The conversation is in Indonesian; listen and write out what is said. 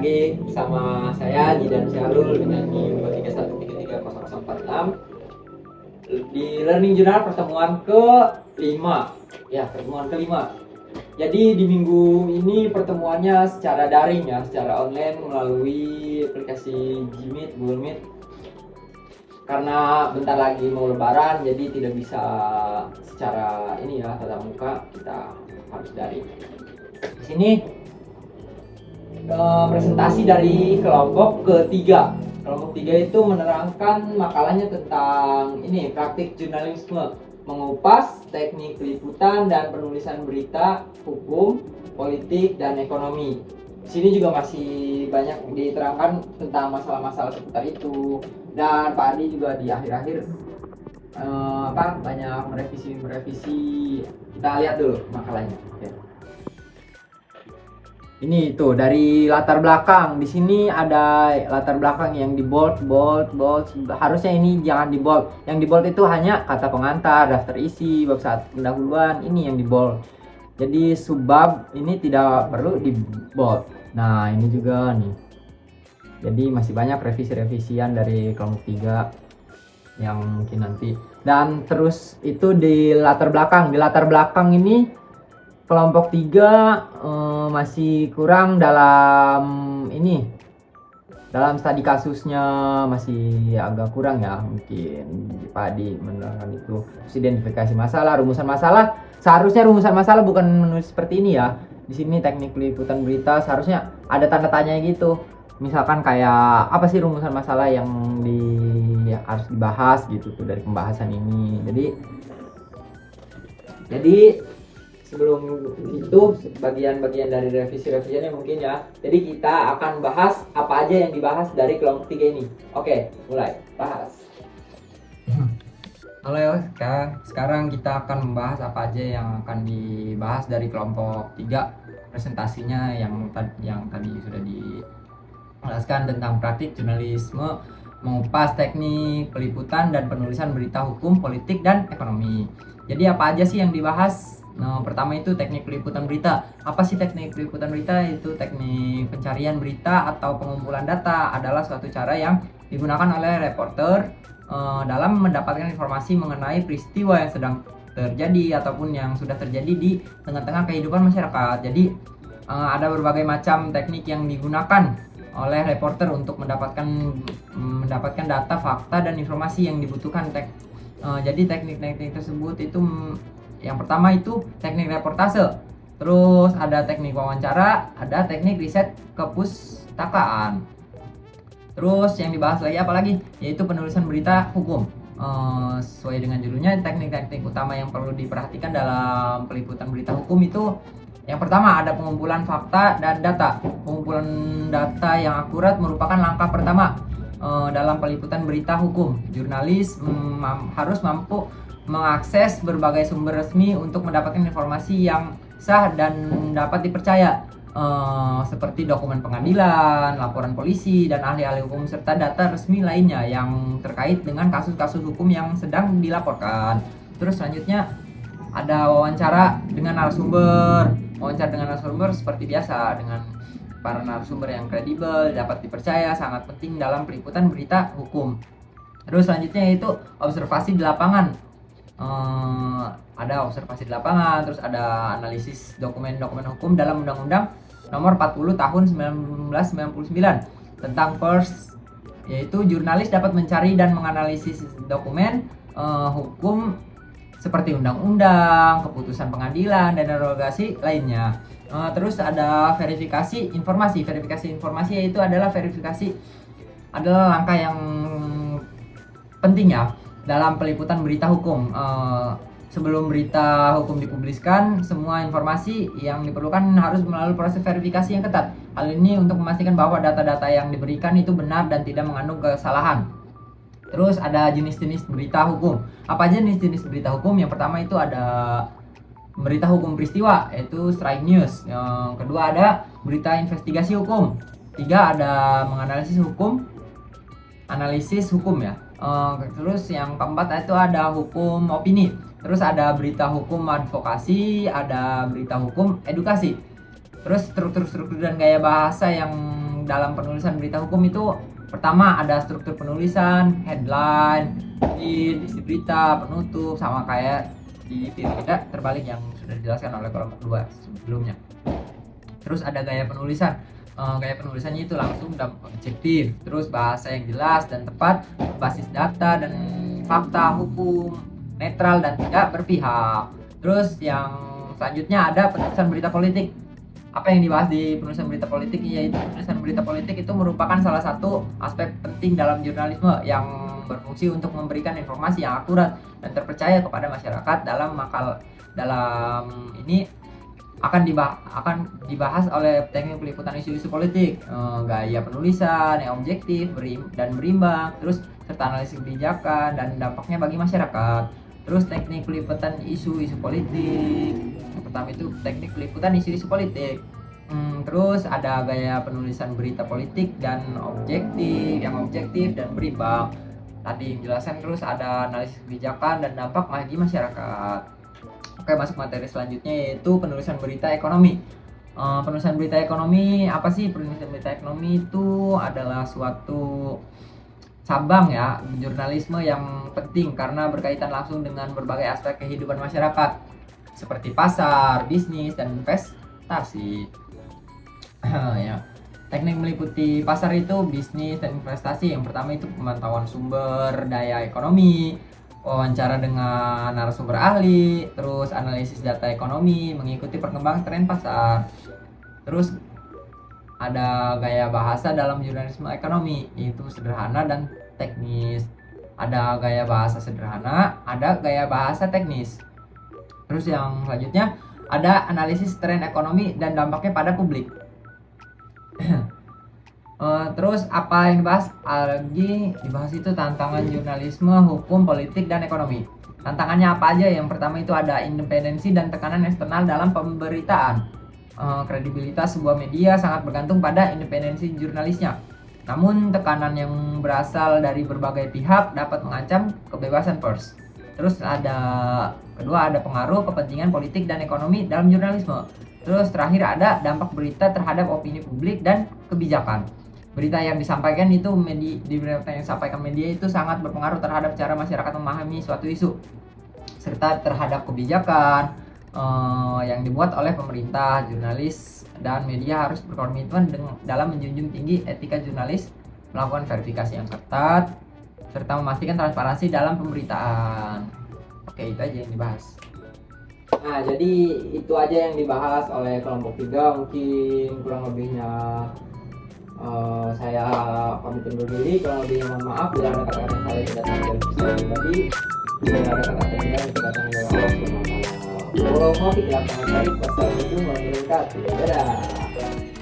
lagi bersama saya Jidan Syarul dengan NIM 231330046 di Learning Journal pertemuan ke-5. Ya, pertemuan ke-5. Jadi di minggu ini pertemuannya secara daring ya, secara online melalui aplikasi Gmeet, Google Meet. Karena bentar lagi mau lebaran, jadi tidak bisa secara ini ya, tatap muka, kita harus daring. Di sini presentasi dari kelompok ketiga. Kelompok 3 itu menerangkan makalahnya tentang ini, praktik jurnalisme, mengupas teknik peliputan dan penulisan berita, hukum, politik, dan ekonomi. Di sini juga masih banyak diterangkan tentang masalah-masalah seputar itu. Dan Pak Adi juga di akhir-akhir banyak merevisi. Kita lihat dulu makalahnya. Oke. Ini tuh dari latar belakang. Di sini ada latar belakang yang di bold. Harusnya ini jangan di bold. Yang di bold itu hanya kata pengantar, daftar isi, bab 1 pendahuluan. Ini yang di bold. Jadi subbab ini tidak perlu di bold. Nah, ini juga nih. Jadi masih banyak revisi-revisian dari kelompok 3 yang mungkin nanti. Dan terus itu di latar belakang. Di latar belakang ini kelompok 3 masih kurang dalam ini, dalam studi kasusnya masih agak kurang ya, mungkin Pak Adi menerangkan itu. Terus identifikasi masalah, rumusan masalah. Seharusnya rumusan masalah bukan menulis seperti ini ya. Di sini teknik peliputan berita seharusnya ada tanda tanya gitu. Misalkan kayak apa sih rumusan masalah yang harus dibahas gitu tuh dari pembahasan ini. Jadi sebelum itu bagian-bagian dari revisi-revisiannya mungkin ya. Jadi kita akan bahas apa aja yang dibahas dari kelompok 3 ini. Oke, mulai bahas. Halo, sekarang kita akan membahas apa aja yang akan dibahas dari kelompok 3. Presentasinya yang tadi sudah dijelaskan tentang praktik jurnalisme, mengupas teknik peliputan dan penulisan berita hukum, politik, dan ekonomi. Jadi apa aja sih yang dibahas? Nah, pertama itu teknik peliputan berita. Apa sih teknik peliputan berita? Itu teknik pencarian berita atau pengumpulan data, adalah suatu cara yang digunakan oleh reporter dalam mendapatkan informasi mengenai peristiwa yang sedang terjadi ataupun yang sudah terjadi di tengah-tengah kehidupan masyarakat. Jadi ada berbagai macam teknik yang digunakan oleh reporter untuk mendapatkan data, fakta, dan informasi yang dibutuhkan. Jadi teknik-teknik tersebut itu yang pertama itu teknik reportase, terus ada teknik wawancara, ada teknik riset kepustakaan. Terus yang dibahas lagi apa lagi? Yaitu penulisan berita hukum. Sesuai dengan judulnya, teknik-teknik utama yang perlu diperhatikan dalam peliputan berita hukum itu yang pertama ada pengumpulan fakta dan data. Pengumpulan data yang akurat merupakan langkah pertama dalam peliputan berita hukum. Jurnalis harus mampu mengakses berbagai sumber resmi untuk mendapatkan informasi yang sah dan dapat dipercaya, seperti dokumen pengadilan, laporan polisi, dan ahli-ahli hukum, serta data resmi lainnya yang terkait dengan kasus-kasus hukum yang sedang dilaporkan. Terus selanjutnya ada wawancara dengan narasumber. Wawancara dengan narasumber seperti biasa dengan para narasumber yang kredibel, dapat dipercaya, sangat penting dalam peliputan berita hukum. Terus selanjutnya yaitu observasi di lapangan. Ada observasi di lapangan, terus ada analisis dokumen-dokumen hukum dalam Undang-Undang Nomor 40 Tahun 1999 tentang pers, yaitu jurnalis dapat mencari dan menganalisis dokumen hukum seperti undang-undang, keputusan pengadilan, dan derogasi lainnya. Terus ada verifikasi informasi. Verifikasi informasi yaitu adalah langkah yang penting ya dalam peliputan berita hukum. Sebelum berita hukum dipubliskan, semua informasi yang diperlukan harus melalui proses verifikasi yang ketat. Hal ini untuk memastikan bahwa data-data yang diberikan itu benar dan tidak mengandung kesalahan. Terus ada jenis-jenis berita hukum. Apa aja jenis-jenis berita hukum? Yang pertama itu ada berita hukum peristiwa, yaitu strike news. Yang kedua ada berita investigasi hukum. 3 ada menganalisis hukum, analisis hukum ya. Terus yang keempat itu ada hukum opini. Terus ada berita hukum advokasi, ada berita hukum edukasi. Terus struktur dan gaya bahasa yang dalam penulisan berita hukum itu pertama ada struktur penulisan, headline, isi berita, penutup, sama kayak di tidak terbalik yang sudah dijelaskan oleh kelompok 2 sebelumnya. Terus ada gaya penulisan. Gaya penulisannya itu langsung dan objektif, terus bahasa yang jelas dan tepat, basis data dan fakta hukum, netral dan tidak berpihak. Terus yang selanjutnya ada penulisan berita politik. Apa yang dibahas di penulisan berita politik, yaitu penulisan berita politik itu merupakan salah satu aspek penting dalam jurnalisme yang berfungsi untuk memberikan informasi yang akurat dan terpercaya kepada masyarakat. Dalam ini akan dibahas oleh teknik peliputan isu-isu politik, gaya penulisan yang objektif dan berimbang, terus serta analisis kebijakan dan dampaknya bagi masyarakat. Terus teknik peliputan isu-isu politik. Yang pertama itu teknik peliputan isu-isu politik. Terus ada gaya penulisan berita politik dan objektif dan berimbang. Tadi jelaskan. Terus ada analisis kebijakan dan dampak bagi masyarakat. Oke, masuk materi selanjutnya yaitu penulisan berita ekonomi. Penulisan berita ekonomi apa sih? Penulisan berita ekonomi itu adalah suatu cabang ya jurnalisme yang penting karena berkaitan langsung dengan berbagai aspek kehidupan masyarakat seperti pasar, bisnis, dan investasi. Ya. Teknik meliputi pasar itu bisnis dan investasi. Yang pertama itu pemantauan sumber daya ekonomi, wawancara dengan narasumber ahli, terus analisis data ekonomi, mengikuti perkembangan tren pasar. Terus ada gaya bahasa dalam jurnalisme ekonomi, yaitu sederhana dan teknis. Ada gaya bahasa sederhana, ada gaya bahasa teknis. Terus yang selanjutnya ada analisis tren ekonomi dan dampaknya pada publik. Terus apa yang dibahas itu tantangan jurnalisme, hukum, politik, dan ekonomi. Tantangannya apa aja? Yang pertama itu ada independensi dan tekanan eksternal dalam pemberitaan. Kredibilitas sebuah media sangat bergantung pada independensi jurnalisnya. Namun tekanan yang berasal dari berbagai pihak dapat mengancam kebebasan pers. Terus kedua ada pengaruh kepentingan politik dan ekonomi dalam jurnalisme. Terus terakhir ada dampak berita terhadap opini publik dan kebijakan. Berita yang disampaikan media itu sangat berpengaruh terhadap cara masyarakat memahami suatu isu serta terhadap kebijakan yang dibuat oleh pemerintah. Jurnalis dan media harus berkomitmen dalam menjunjung tinggi etika jurnalis, melakukan verifikasi yang ketat, serta memastikan transparansi dalam pemberitaan. Oke, itu aja yang dibahas. Nah, jadi itu aja yang dibahas oleh kelompok 3. Mungkin kurang lebihnya saya pamit undur diri. Kurang lebihnya mohon maaf bila ada kata-kata yang salah tidak terjadi pribadi. Bila ada kata-kata yang tidak datang dari Allah Subhanahu wa taala. Wassalamualaikum warahmatullahi wabarakatuh. Dadah.